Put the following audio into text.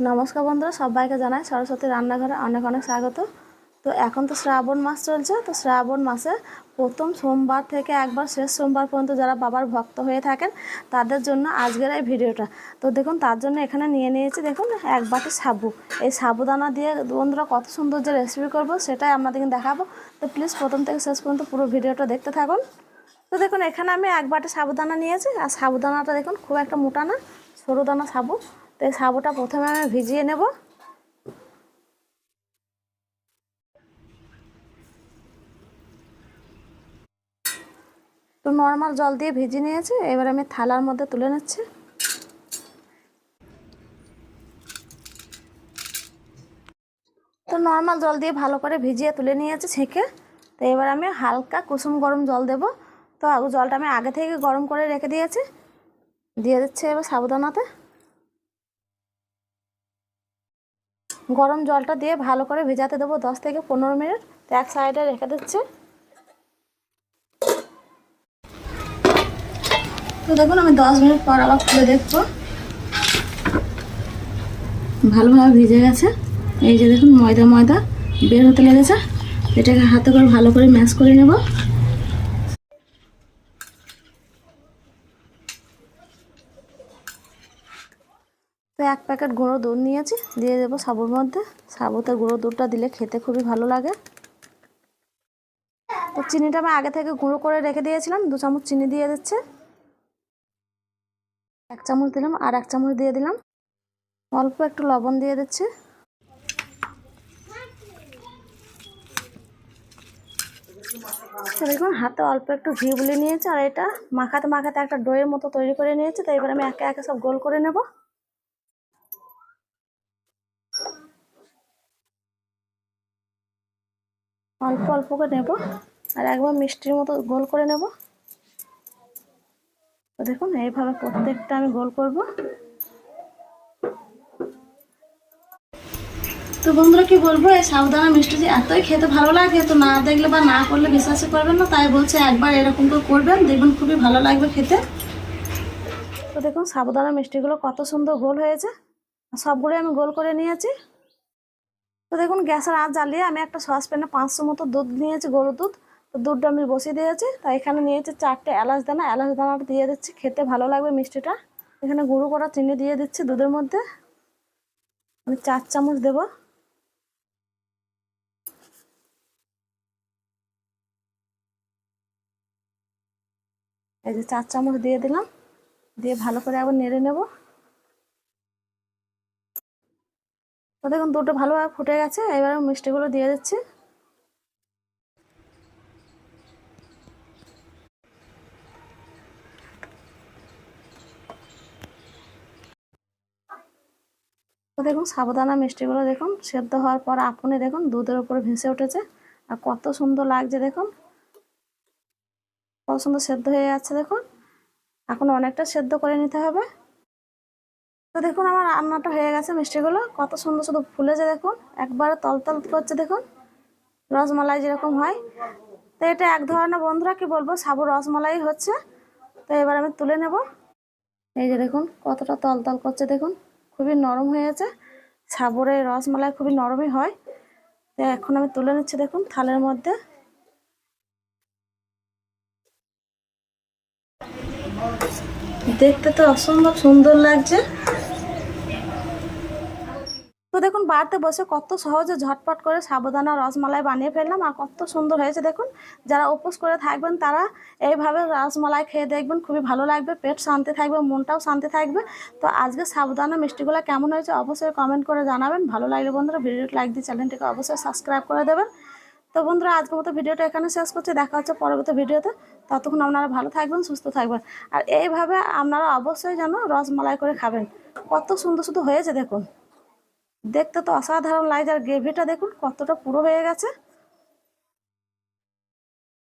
নমস্কার বন্ধুরা, সবাইকে জানাই সরস্বতী রান্নাঘরে অনেক অনেক স্বাগত। তো এখন তো শ্রাবণ মাস চলছে। তো শ্রাবণ মাসে প্রথম সোমবার থেকে একবার শেষ সোমবার পর্যন্ত যারা বাবার ভক্ত হয়ে থাকেন তাদের জন্য আজকের এই ভিডিওটা। তো দেখুন, তার জন্য এখানে নিয়ে নিয়েছি দেখুন এক বাটি সাবু। এই সাবুদানা দিয়ে বন্ধুরা কত সুন্দর যে রেসিপি করবো সেটাই আপনাদেরকে দেখাবো। তো প্লিজ প্রথম থেকে শেষ পর্যন্ত পুরো ভিডিওটা দেখতে থাকুন। তো দেখুন, এখানে আমি এক বাটি সাবুদানা নিয়েছি। আর সাবুদানাটা দেখুন খুব একটা মোটা না, সরু দানা সাবু। তো এই সাবুটা প্রথমে আমি ভিজিয়ে নেব। তো নর্মাল জল দিয়ে ভিজিয়ে নিয়েছি, এবার আমি থালার মধ্যে তুলে নিচ্ছি। তো নর্মাল জল দিয়ে ভালো করে ভিজিয়ে তুলে নিয়েছি ছেঁকে। তো এবার আমি হালকা কুসুম গরম জল দেব। তো জলটা আমি আগে থেকে গরম করে রেখে দিয়েছি, দিয়ে দিচ্ছি এবার সাবুদানাতে। গরম জলটা দিয়ে ভালো করে ভিজাতে দেবো 10 থেকে 15 মিনিট। তো এক সাইডে রেখে দিচ্ছি। তো দেখুন, আমি 10 মিনিট পর আবার খুলে দেখবো, ভালোভাবে ভিজে গেছে। এই যে দেখুন ময়দা ময়দা বের হতে লেগেছে। এটাকে হাতে করে ভালো করে ম্যাশ করে নেব। তো এক প্যাকেট গুঁড়ো দুধ নিয়েছি, দিয়ে দেবো সাবুর মধ্যে। সাবুতে গুঁড়ো দুধটা দিলে খেতে খুবই ভালো লাগে। তো চিনিটা আমি আগে থেকে গুঁড়ো করে রেখে দিয়েছিলাম, 2 চামচ চিনি দিয়ে দিচ্ছে। 1 চামচ দিলাম, আর 1 চামচ দিয়ে দিলাম। অল্প একটু লবণ দিয়ে দিচ্ছি। দেখুন হাতে অল্প একটু ঘি বুলিয়ে নিয়েছি, আর এটা মাখাতে মাখাতে একটা ডোয়ের মতো তৈরি করে নিয়েছি। তো এবার আমি একে একে সব গোল করে নেব। অল্প অল্প করে নেব, আর একবার মিষ্টির মতো গোল করে নেব। তো দেখুন এইভাবে প্রত্যেকটা আমি গোল করব। তো বন্ধুরা কি বলবো, এই সাবুদানা মিষ্টিটি এতই খেতে ভালো লাগে, তো না দেখলে বা না করলে বিশ্বাসই করবেন না। তাই বলছে একবার এরকম করে করবেন, দেখবেন খুবই ভালো লাগবে খেতে। তো দেখুন সাবুদানা মিষ্টিগুলো কত সুন্দর গোল হয়েছে। সবগুলো আমি গোল করে নিয়েছি। তো দেখুন গ্যাসের আঁচ জ্বালিয়ে আমি একটা সসপ্যানে 500 মতো দুধ নিয়েছি, গরুর দুধ। তো দুধটা আমি বসিয়ে দিয়েছি। তাই এখানে নিয়েছি 4টে এলাচ দানা। এলাচ দানাটা দিয়ে দিচ্ছি, খেতে ভালো লাগবে মিষ্টিটা। এখানে গুঁড়ো করা চিনি দিয়ে দিচ্ছি দুধের মধ্যে, আমি 4 চামচ দেবো। এই যে 4 চামচ দিয়ে দিলাম, দিয়ে ভালো করে আবার নেড়ে নেব। তো দেখুন দুধটা ভালোভাবে ফুটে গেছে, এবার মিষ্টিগুলো দিয়ে দিচ্ছি। তো দেখুন সাবুদানা মিষ্টিগুলো দেখুন সেদ্ধ হওয়ার পর আপনি দেখুন দুধের উপরে ভেসে উঠেছে, আর কত সুন্দর লাগছে দেখুন, কত সুন্দর সেদ্ধ হয়ে যাচ্ছে দেখুন। এখন অনেকটা সেদ্ধ করে নিতে হবে। তো দেখুন আমার রান্নাটা হয়ে গেছে, মিষ্টিগুলো কত সুন্দর শুধু ফুলেছে দেখুন, একবারে তলতল করছে দেখুন, রসমালাই যেরকম হয়। তো এটা এক ধরনের বন্ধুরা কি বলবো সাবু রসমালাই হচ্ছে। তো এবার আমি তুলে নেব। এই যে দেখুন কতটা তলতল করছে দেখুন, খুবই নরম হয়েছে। সাবুর এই রসমালাই খুবই নরমই হয়। তো এখন আমি তুলে নিচ্ছি দেখুন থালের মধ্যে। দেখতে তো অসম্ভব সুন্দর লাগছে। তো দেখুন বাড়িতে বসে কত সহজে ঝটপট করে সাবুদানা রসমালাই বানিয়ে ফেললাম, আর কত সুন্দর হয়েছে দেখুন। যারা উপোস করে থাকবেন তারা এইভাবে রসমালাই খেয়ে দেখবেন, খুবই ভালো লাগবে, পেট শান্তি থাকবে, মনটাও শান্তি থাকবে। তো আজকে সাবুদানা মিষ্টিগুলো কেমন হয়েছে অবশ্যই কমেন্ট করে জানাবেন। ভালো লাগলে বন্ধুরা ভিডিওটি লাইক দিয়ে চ্যানেলটিকে অবশ্যই সাবস্ক্রাইব করে দেবেন। তো বন্ধুরা আজকের মতো ভিডিওটা এখানে শেষ করছি, দেখা হচ্ছে পরবর্তী ভিডিওতে। ততক্ষণ আপনারা ভালো থাকবেন, সুস্থ থাকবেন। আর এইভাবে আপনারা অবশ্যই যেন রসমালাই করে খাবেন। কত সুন্দর সুন্দর হয়েছে দেখুন, দেখতে তো অসাধারণ লাগছে। আর গ্রেভিটা দেখুন কতটা পুরো হয়ে গেছে।